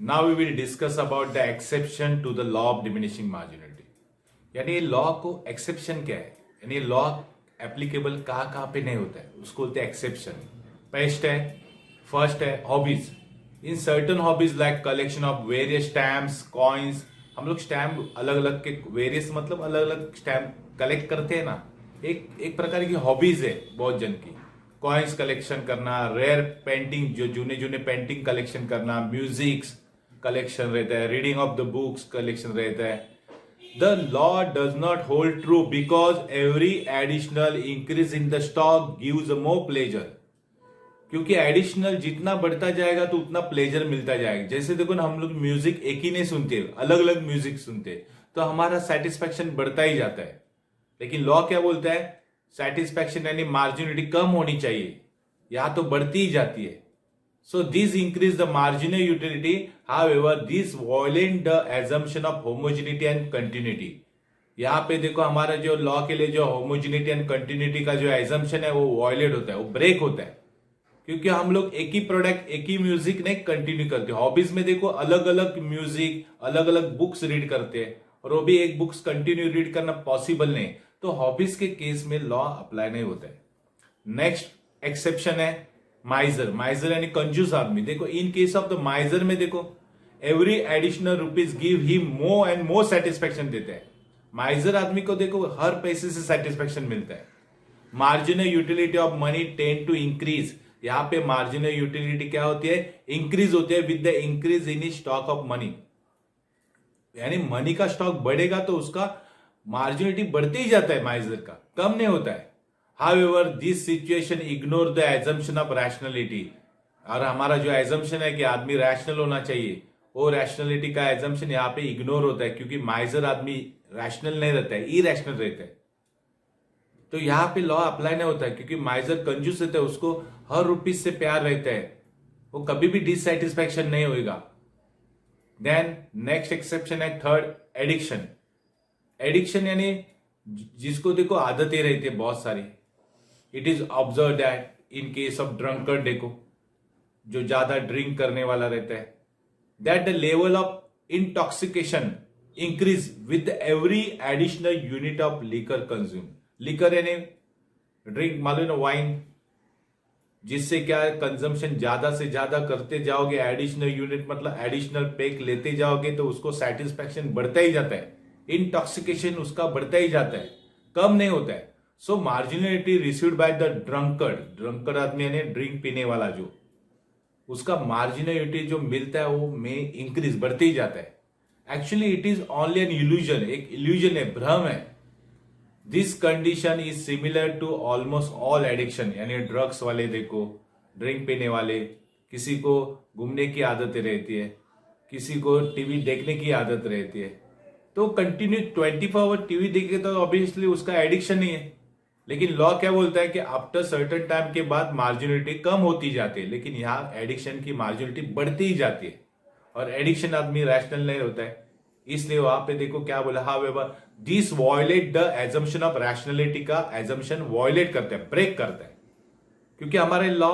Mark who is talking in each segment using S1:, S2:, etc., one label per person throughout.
S1: Now we will discuss about the exception to the law of diminishing marginality. यानी law को exception क्या है, यानी लॉ एप्लीकेबल कहाँ पे नहीं होता है, उसको बोलते हैं एक्सेप्शन. फर्स्ट है hobbies. In certain hobbies like collection of various stamps, coins. हम लोग स्टैम्प अलग अलग के, वेरियस मतलब अलग अलग स्टैम्प कलेक्ट करते हैं ना, एक प्रकार की हॉबीज है बहुत जन की. कॉइन्स कलेक्शन करना, रेयर पेंटिंग, जो जूने पेंटिंग कलेक्शन करना, म्यूजिक्स कलेक्शन रहता है, reading of the books collection रहता है. The law does not hold true because every additional increase in the stock gives a more pleasure. क्योंकि एडिशनल जितना बढ़ता जाएगा तो उतना प्लेजर मिलता जाएगा. जैसे देखो ना, हम लोग म्यूजिक एक ही नहीं सुनते, अलग अलग म्यूजिक सुनते, तो हमारा सेटिस्फैक्शन बढ़ता ही जाता है. लेकिन लॉ क्या बोलता है, सेटिस्फैक्शन यानी मार्जिनलिटी कम होनी चाहिए, यहां तो बढ़ती ही जाती है. So this increase the marginal utility, however this violate the assumption of homogeneity and continuity. यहाँ पे देखो हमारा जो लॉ के लिए जो होमोजेनिटी एंड कंटिन्यूटी का जो एजम्पशन है वो वॉयलेट होता है, वो ब्रेक होता है. क्योंकि हम लोग एक ही प्रोडक्ट, एक ही म्यूजिक नहीं कंटिन्यू करते. हॉबीज में देखो अलग अलग म्यूजिक, अलग अलग बुक्स रीड करते हैं, और वो भी एक बुक्स कंटिन्यू रीड करना पॉसिबल नहीं, तो हॉबीज के केस में लॉ अप्लाई नहीं होता है. नेक्स्ट एक्सेप्शन है माइजर. माइजर यानी कंजूस आदमी. देखो इन केस ऑफ द माइजर में देखो every additional rupees give he more and more satisfaction देते हैं. माइजर आदमी को देखो हर पैसे से सेटिस्फेक्शन मिलता है. Marginal utility of money tend to increase. यहां पे मार्जिनल यूटिलिटी क्या होती है, इंक्रीज होती है with the increase in stock of money. यानी मनी का स्टॉक बढ़ेगा तो उसका मार्जिनलिटी बढ़ते ही जाता है, माइजर का कम नहीं होता है. However this situation ignore the assumption of rationality. और हमारा जो एजम्पशन है कि आदमी रैशनल होना चाहिए, वो रैशनलिटी का एजम्पशन यहाँ पे इग्नोर होता है, क्योंकि माइजर आदमी रैशनल नहीं रहता है, इरैशनल रहता है. तो यहाँ पे लॉ अप्लाई नहीं होता है, क्योंकि माइजर कंजूस रहता है, उसको हर रुपीज से प्यार रहता है, वो कभी भी डिससेटिस्फैक्शन नहीं होगा. देन नेक्स्ट एक्सेप्शन है थर्ड, एडिक्शन. एडिक्शन यानी जिसको देखो आदतें रहती है बहुत सारी. It is observe that in case of drunkard, देखो जो ज्यादा ड्रिंक करने वाला रहता है, that the level of intoxication increase with every additional unit of liquor consume. Liquor यानी ड्रिंक, मालूम ना वाइन, जिससे क्या है कंजम्पशन ज्यादा से ज्यादा करते जाओगे, एडिशनल यूनिट मतलब एडिशनल पेक लेते जाओगे, तो उसको सेटिस्फैक्शन बढ़ता ही जाता है, इंटॉक्सिकेशन उसका बढ़ता ही जाता है, कम नहीं होता है. So marginality received by the drunkard. Drunkard आदमी यानी ड्रिंक पीने वाला, जो उसका मार्जिनलिटी जो मिलता है वो में इंक्रीज बढ़ते ही जाता है. Actually it is only an illusion, एक इल्यूजन है, भ्रम है. This condition is similar to almost all addiction. यानी ड्रग्स वाले देखो, ड्रिंक पीने वाले, किसी को घूमने की आदत रहती है, किसी को टीवी देखने की आदत रहती है, तो कंटिन्यू 24 आवर टीवी देखे तो ऑब्वियसली उसका एडिक्शन नहीं है. लेकिन लॉ क्या बोलता है कि आफ्टर सर्टेन टाइम के बाद मार्जिनलिटी कम होती जाती है, लेकिन यहाँ एडिक्शन की मार्जिनलिटी बढ़ती ही जाती है, और एडिक्शन आदमी रैशनल नहीं होता है. इसलिए वहां पे देखो क्या बोला, however this violate the assumption of rationality का एजम्पशन वॉयलेट करता है, ब्रेक करता है. क्योंकि हमारे लॉ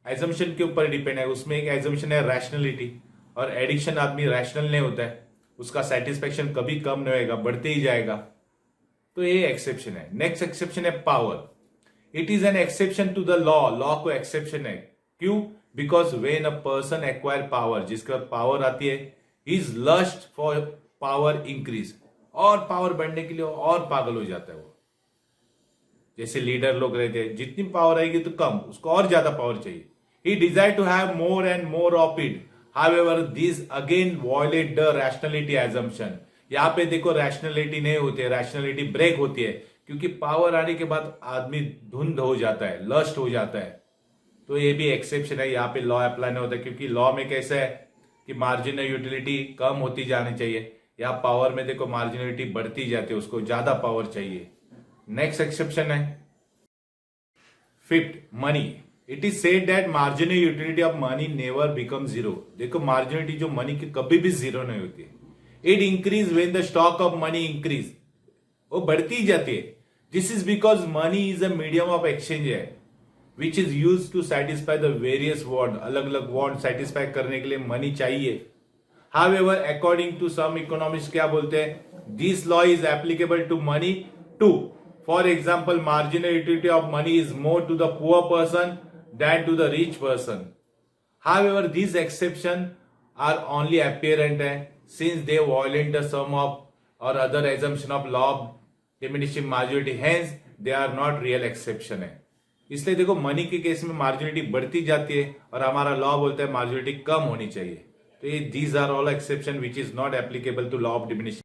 S1: एजम्पशन के ऊपर डिपेंड है. उसमें एक एजम्पशन है रैशनलिटी, और एडिक्शन आदमी रैशनल नहीं होता है, उसका सेटिस्फेक्शन कभी कम नहीं होगा, बढ़ते ही जाएगा. तो ये एक्सेप्शन है. नेक्स्ट एक्सेप्शन है power. It is an exception to the law. Law को एक्सेप्शन है. क्यों? Because when a person acquire power, जिसके बाद पावर आती है, his lust for power increase, और पावर बढ़ने के लिए और पागल हो जाता है वो. जैसे लीडर लोग रहते हैं, जितनी पावर आएगी तो कम, उसको और ज्यादा पावर चाहिए. He desire to have more and more of it. However this again violate the rationality assumption. यहाँ पे देखो रैशनलिटी नहीं होती है, रैशनलिटी ब्रेक होती है, क्योंकि पावर आने के बाद आदमी धुंध हो जाता है, लस्ट हो जाता है. तो ये भी एक्सेप्शन है, यहाँ पे लॉ अप्लाई नहीं होता, क्योंकि लॉ में कैसा है कि मार्जिनल यूटिलिटी कम होती जानी चाहिए. यहाँ पावर में देखो मार्जिनलिटी बढ़ती जाती है, उसको ज्यादा पावर चाहिए. नेक्स्ट एक्सेप्शन है fifth, money. It is said that marginal utility of money never become zero. देखो मार्जिनलिटी जो मनी की कभी भी जीरो नहीं होती है. It increase when the stock of money increase, वो बढ़ती ही जाती है. This is because money is a medium of exchange है, which is use to satisfy the various want. अलग अलग वांट सेटिस्फाई करने के लिए मनी चाहिए. However, according to some economists क्या बोलते हैं, this law is applicable to money too. For example, marginal utility of money is more to the poor person than to the rich person. However, these exceptions are only apparent since they violate the sum of or other assumption of law of diminishing marginality. Hence, they are not real exception है. इसलिए देखो money के case में मार्जिनिटी बढ़ती जाती है और हमारा लॉ बोलता है मार्जिनिटी कम होनी चाहिए. तो ये these are all exception which is not applicable to law of diminishing